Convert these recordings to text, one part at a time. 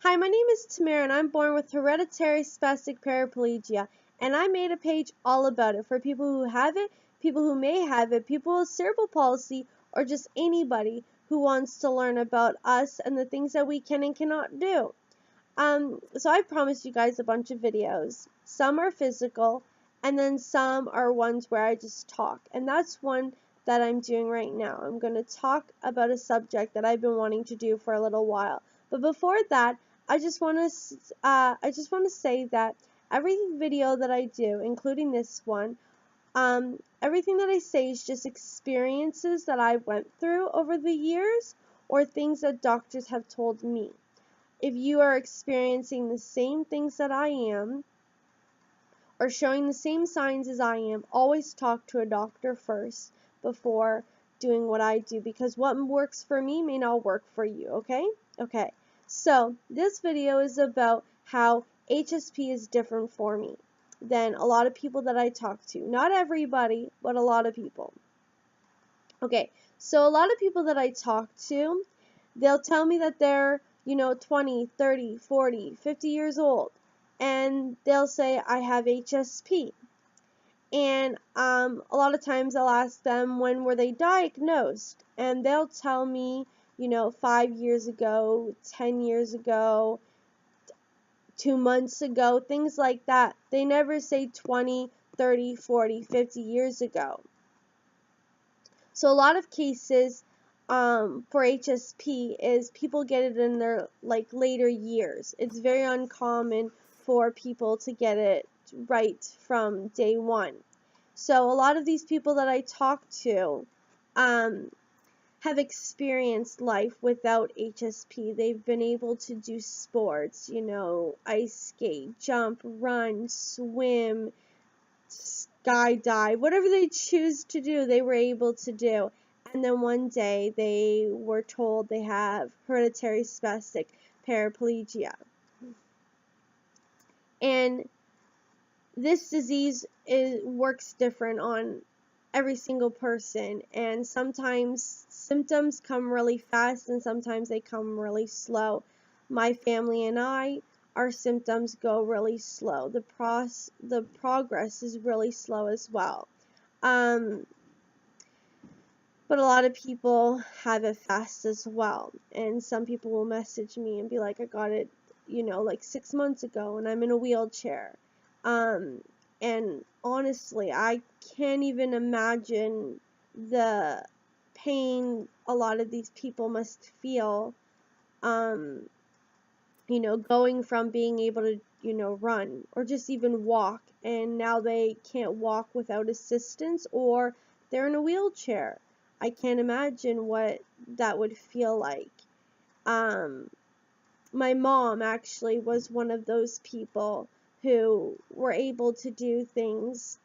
Hi, my name is Tamara and I'm born with hereditary spastic paraplegia, and I made a page all about it for people who have it, people who may have it, people with cerebral palsy, or just anybody who wants to learn about us and the things that we can and cannot do. So I promised you guys a bunch of videos. Some are physical, and then some are ones where I just talk, and that's one that I'm doing right now. I'm going to talk about a subject that I've been wanting to do for a little while. But before that, I just want to say that every video that I do, including this one, everything that I say is just experiences that I went through over the years or things that doctors have told me. If you are experiencing the same things that I am or showing the same signs as I am, always talk to a doctor first before doing what I do, because what works for me may not work for you, okay? Okay. So, this video is about how HSP is different for me than a lot of people that I talk to. Not everybody, but a lot of people. Okay, so a lot of people that I talk to, they'll tell me that they're, 20, 30, 40, 50 years old, and they'll say, I have HSP. And a lot of times I'll ask them, when were they diagnosed? And they'll tell me, 5 years ago, 10 years ago, 2 months ago, things like that. They never say 20, 30, 40, 50 years ago. So a lot of cases for HSP is people get it in their later years. It's very uncommon for people to get it right from day one. So a lot of these people that I talk to have experienced life without HSP. They've been able to do sports, ice skate, jump, run, swim, skydive, whatever they choose to do, they were able to do. And then one day they were told they have hereditary spastic paraplegia. And this disease works different on every single person, and sometimes symptoms come really fast and sometimes they come really slow. My family and I, our symptoms go really slow. The progress is really slow as well. But a lot of people have it fast as well, and some people will message me and be like, I got it, 6 months ago, and I'm in a wheelchair. And honestly, I can't even imagine the pain a lot of these people must feel, going from being able to, run or just even walk, and now they can't walk without assistance, or they're in a wheelchair. I can't imagine what that would feel like. My mom actually was one of those people who were able to do things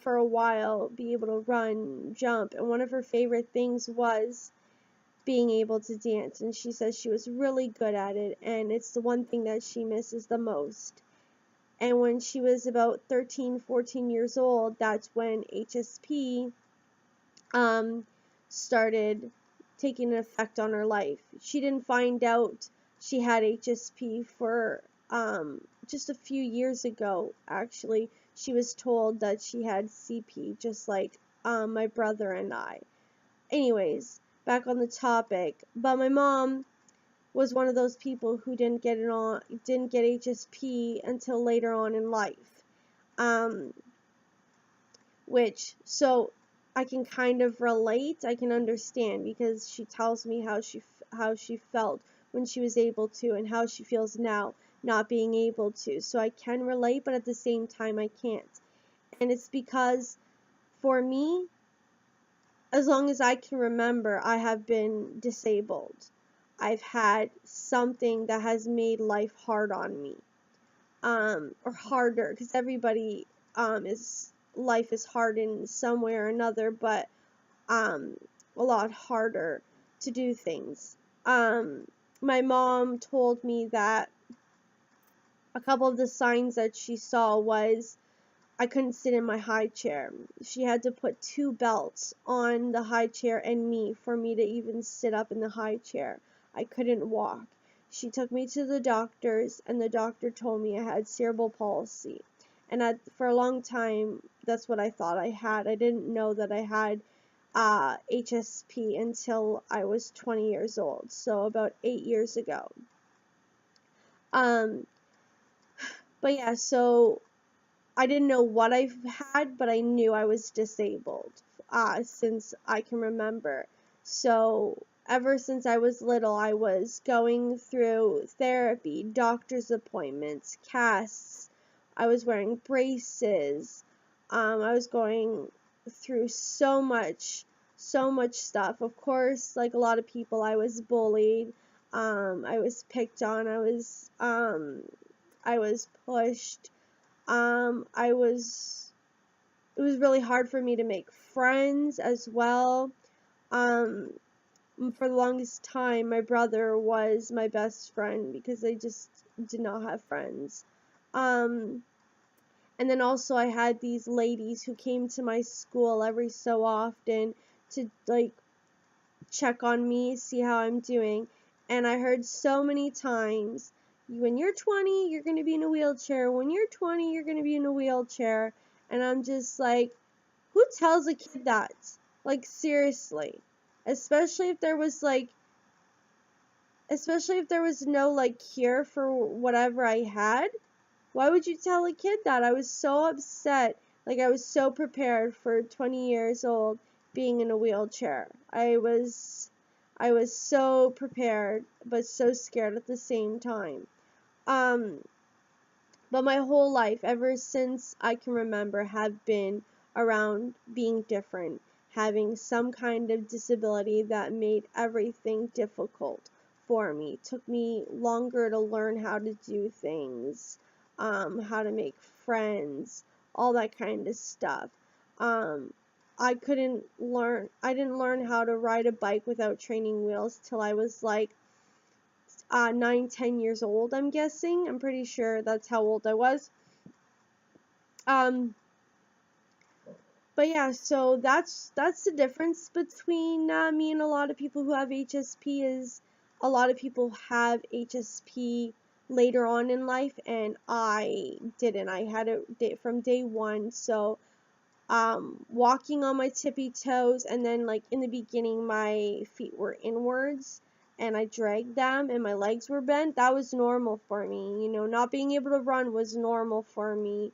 for a while, be able to run, jump, and one of her favorite things was being able to dance, and she says she was really good at it, and it's the one thing that she misses the most. And when she was about 13, 14 years old, that's when HSP started taking an effect on her life. She didn't find out she had HSP for just a few years ago, actually. She was told that she had CP, just like my brother and I. Anyways, back on the topic. But my mom was one of those people who didn't get HSP until later on in life. So I can kind of relate, I can understand, because she tells me how she felt when she was able to and how she feels now not being able to. So I can relate, but at the same time I can't. And it's because for me, as long as I can remember, I have been disabled. I've had something that has made life hard on me, or harder, because everybody life is hard in some way or another, but a lot harder to do things. My mom told me that a couple of the signs that she saw was I couldn't sit in my high chair. She had to put 2 belts on the high chair and me for me to even sit up in the high chair. I couldn't walk. she took me to the doctors, and the doctor told me I had cerebral palsy. And for a long time, that's what I thought I had. I didn't know that I had HSP until I was 20 years old, so about 8 years ago. But yeah, so I didn't know what I had, but I knew I was disabled since I can remember. So ever since I was little, I was going through therapy, doctor's appointments, casts. I was wearing braces. I was going through so much stuff. Of course, like a lot of people, I was bullied. I was picked on. I was pushed. It was really hard for me to make friends as well. For the longest time, my brother was my best friend because I just did not have friends. And then also I had these ladies who came to my school every so often to like check on me, see how I'm doing. And I heard so many times, when you're 20, you're going to be in a wheelchair. When you're 20, you're going to be in a wheelchair. And I'm just like, who tells a kid that? Like, seriously. Especially if there was no like cure for whatever I had. Why would you tell a kid that? I was so upset. Like, I was so prepared for 20 years old being in a wheelchair. I was so prepared, but so scared at the same time. But my whole life, ever since I can remember, have been around being different, having some kind of disability that made everything difficult for me. It took me longer to learn how to do things, how to make friends, all that kind of stuff. I didn't learn how to ride a bike without training wheels till I was like 9-10 years old, I'm guessing. I'm pretty sure that's how old I was. But yeah, so that's the difference between me and a lot of people who have HSP. Is a lot of people have HSP later on in life, and I didn't. I had it from day one. So walking on my tippy toes, and then like in the beginning my feet were inwards and I dragged them and my legs were bent. That was normal for me. Not being able to run was normal for me.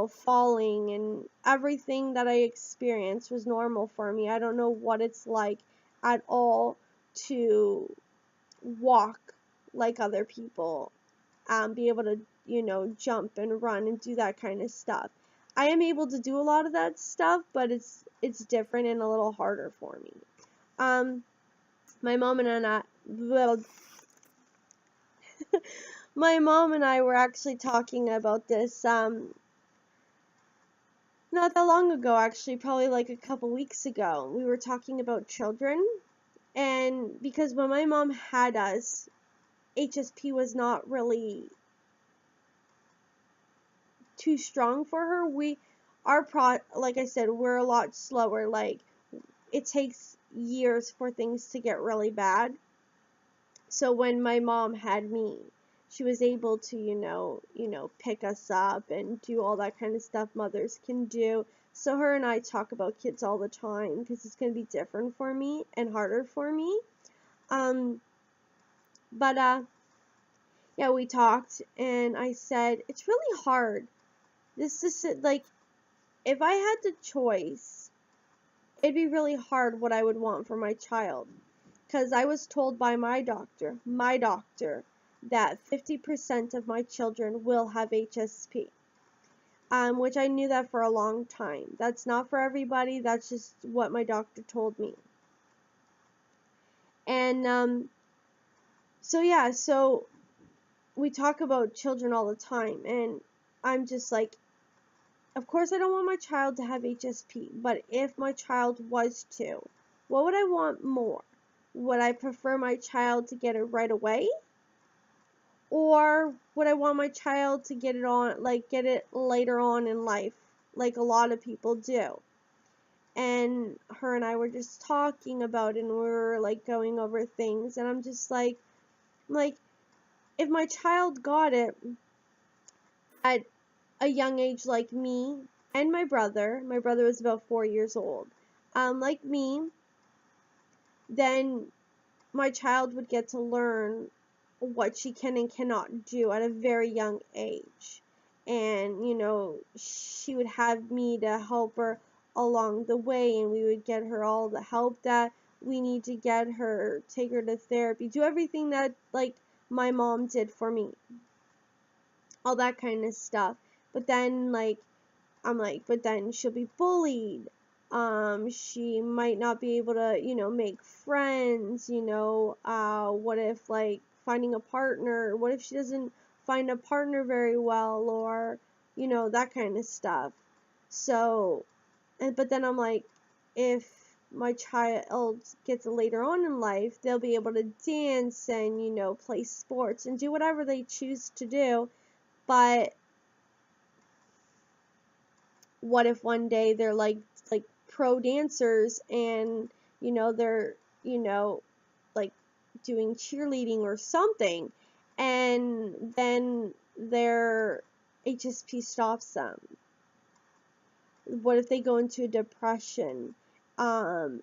Falling and everything that I experienced was normal for me. I don't know what it's like at all to walk like other people, be able to, jump and run and do that kind of stuff. I am able to do a lot of that stuff, but it's different and a little harder for me. My mom and I, my mom and I were actually talking about this, not that long ago, actually, probably like a couple weeks ago. We were talking about children, and because when my mom had us, HSP was not really too strong for her. Like I said, we're a lot slower. Like, it takes years for things to get really bad. So when my mom had me, she was able to, pick us up and do all that kind of stuff mothers can do. So her and I talk about kids all the time because it's going to be different for me and harder for me. But yeah, we talked and I said, it's really hard. This is like, if I had the choice, it'd be really hard what I would want for my child. Because I was told by my doctor, that 50% of my children will have HSP. Which I knew that for a long time. That's not for everybody, that's just what my doctor told me. And so yeah, so we talk about children all the time, and I'm just like, of course I don't want my child to have HSP, but if my child was to, what would I want more? Would I prefer my child to get it right away? Or would I want my child to get it later on in life, like a lot of people do? And her and I were just talking about it, and we were like going over things, and I'm just like, if my child got it at a young age like me and my brother was about 4 years old, like me, then my child would get to learn what she can and cannot do at a very young age. And, you know, she would have me to help her along the way, and we would get her all the help that we need to get her, take her to therapy, do everything that, like, my mom did for me. All that kind of stuff. But then, like, I'm like, but then she'll be bullied. She might not be able to, you know, make friends, you know, what if, like, finding a partner, what if she doesn't find a partner very well, or, you know, that kind of stuff. So, but then I'm like, if my child gets it later on in life, they'll be able to dance and, you know, play sports and do whatever they choose to do. But what if one day they're like pro dancers, and, you know, they're, you know, like doing cheerleading or something, and then their HSP stops them? What if they go into a depression, and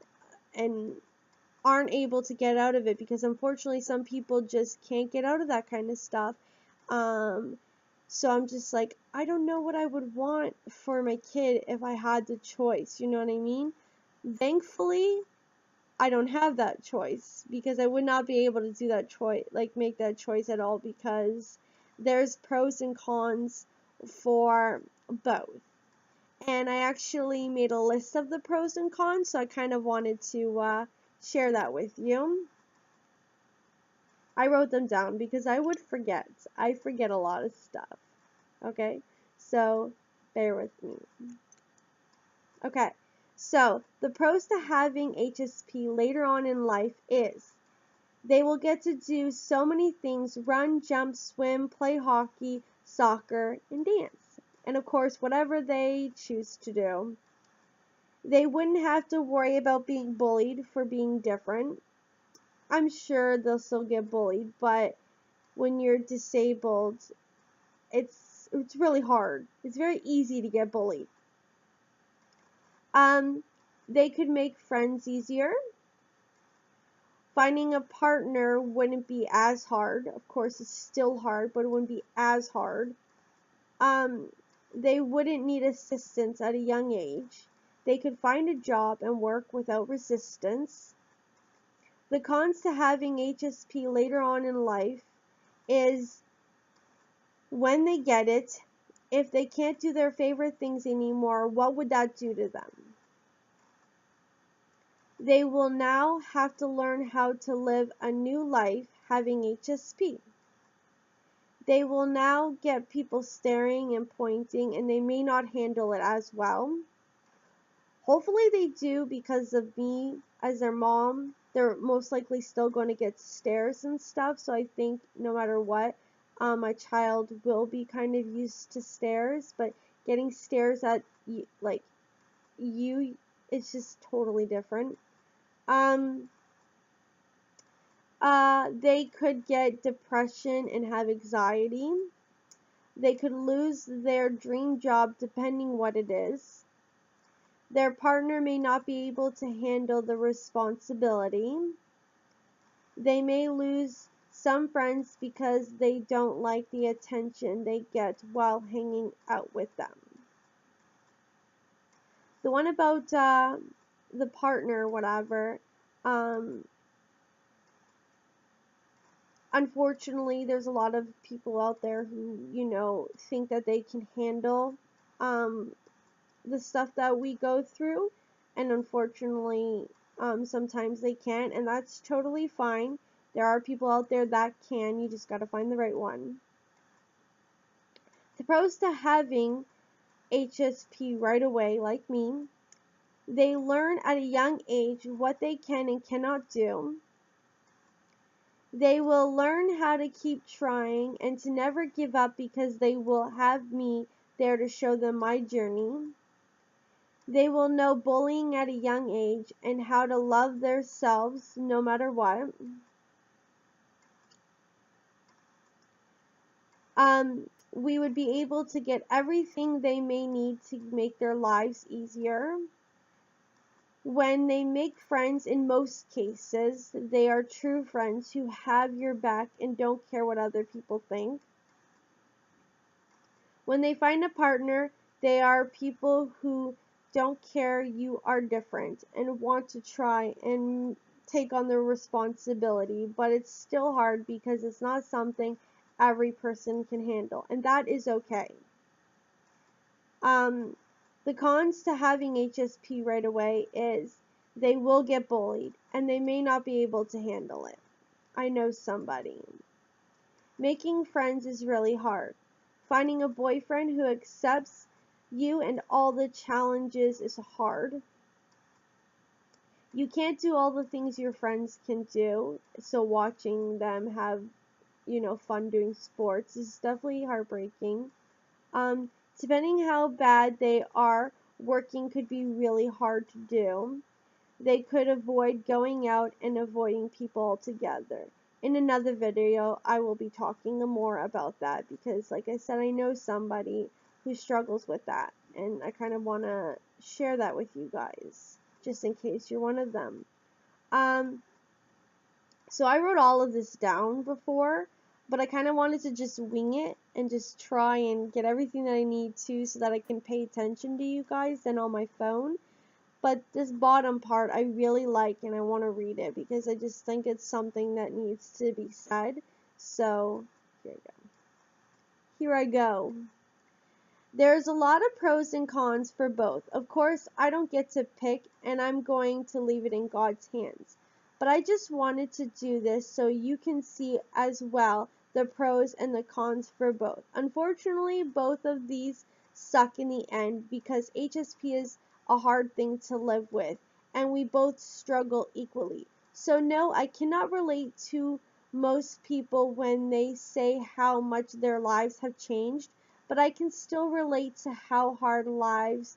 aren't able to get out of it? Because unfortunately some people just can't get out of that kind of stuff. So I'm just like, I don't know what I would want for my kid if I had the choice, you know what I mean? Thankfully, I don't have that choice, because I would not be able to do that choice, like make that choice at all, because there's pros and cons for both. And I actually made a list of the pros and cons, so I kind of wanted to share that with you. I wrote them down because I would forget. I forget a lot of stuff. Okay, so bear with me. Okay, so the pros to having HSP later on in life is they will get to do so many things: run, jump, swim, play hockey, soccer, and dance. And of course, whatever they choose to do. They wouldn't have to worry about being bullied for being different. I'm sure they'll still get bullied, but when you're disabled, it's really hard. It's very easy to get bullied. They could make friends easier. Finding a partner wouldn't be as hard. Of course, it's still hard, but it wouldn't be as hard. They wouldn't need assistance at a young age. They could find a job and work without resistance. The cons to having HSP later on in life is when they get it, if they can't do their favorite things anymore, what would that do to them? They will now have to learn how to live a new life having HSP. They will now get people staring and pointing, and they may not handle it as well. Hopefully they do, because of me as their mom. They're most likely still going to get stares and stuff, so I think no matter what, my child will be kind of used to stares, but getting stares at like you, it's just totally different. They could get depression and have anxiety. They could lose their dream job depending what it is. Their partner may not be able to handle the responsibility. They may lose some friends because they don't like the attention they get while hanging out with them. The one about the partner, whatever, unfortunately, there's a lot of people out there who, you know, think that they can handle the stuff that we go through, and unfortunately, sometimes they can't, and that's totally fine. There are people out there that can, you just gotta find the right one. The pros to having HSP right away, like me, they learn at a young age what they can and cannot do. They will learn how to keep trying and to never give up, because they will have me there to show them my journey. They will know bullying at a young age and how to love themselves no matter what. We would be able to get everything they may need to make their lives easier. When they make friends, in most cases, they are true friends who have your back and don't care what other people think. When they find a partner, they are people who don't care you are different and want to try and take on the responsibility, but it's still hard because it's not something every person can handle, and that is okay. The cons to having HSP right away is they will get bullied and they may not be able to handle it. I know somebody. Making friends is really hard. Finding a boyfriend who accepts you and all the challenges is hard. You can't do all the things your friends can do, so watching them have, fun doing sports is definitely heartbreaking. Depending how bad they are, working could be really hard to do. They could avoid going out and avoiding people altogether. In another video, I will be talking more about that because, like I said, I know somebody who struggles with that, and I kind of want to share that with you guys, just in case you're one of them. So I wrote all of this down before, but I kind of wanted to just wing it and just try and get everything that I need to so that I can pay attention to you guys and on my phone. But this bottom part I really like and I want to read it because I just think it's something that needs to be said. So here I go. There's a lot of pros and cons for both. Of course, I don't get to pick and I'm going to leave it in God's hands. But I just wanted to do this so you can see as well the pros and the cons for both. Unfortunately, both of these suck in the end because HSP is a hard thing to live with and we both struggle equally. So no, I cannot relate to most people when they say how much their lives have changed, but I can still relate to how hard lives.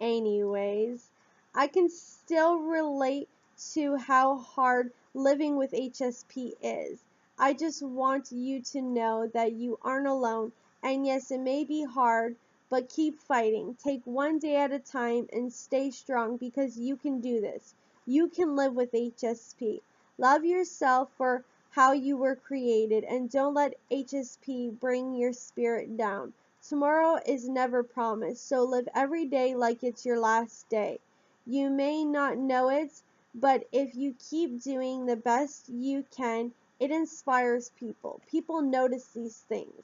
Anyways, I can still relate to how hard living with HSP is. I just want you to know that you aren't alone, and yes, it may be hard, but keep fighting. Take one day at a time and stay strong because you can do this. You can live with HSP. Love yourself for how you were created, and don't let HSP bring your spirit down. Tomorrow is never promised, so live every day like it's your last day. You may not know it, but if you keep doing the best you can, it inspires people. People notice these things.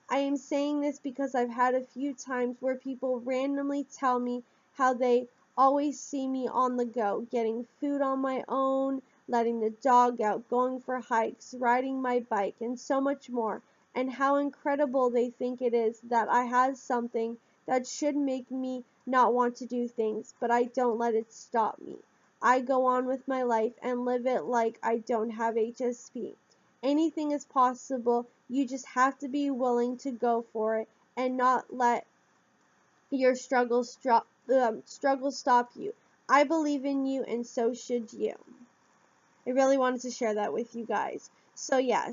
I am saying this because I've had a few times where people randomly tell me how they always see me on the go, getting food on my own, letting the dog out, going for hikes, riding my bike, and so much more, and how incredible they think it is that I have something that should make me not want to do things, but I don't let it stop me. I go on with my life and live it like I don't have HSP. Anything is possible, you just have to be willing to go for it and not let your struggles stop you. I believe in you and so should you. I really wanted to share that with you guys. So yeah,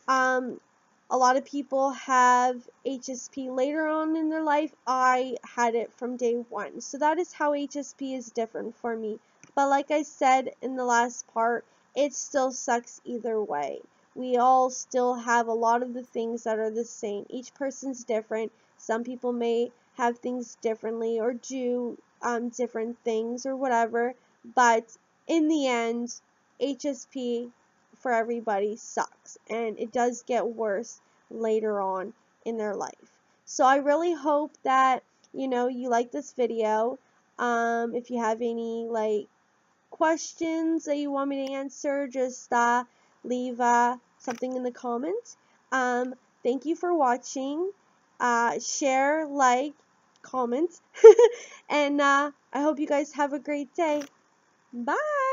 a lot of people have HSP later on in their life. I had it from day one. So that is how HSP is different for me. But like I said in the last part, it still sucks either way. We all still have a lot of the things that are the same. Each person's different. Some people may have things differently or do different things or whatever. But in the end, HSP for everybody sucks, and it does get worse later on in their life. So I really hope that you like this video. If you have any questions that you want me to answer, just leave something in the comments. Thank you for watching. Share, like, comment, and I hope you guys have a great day. Bye.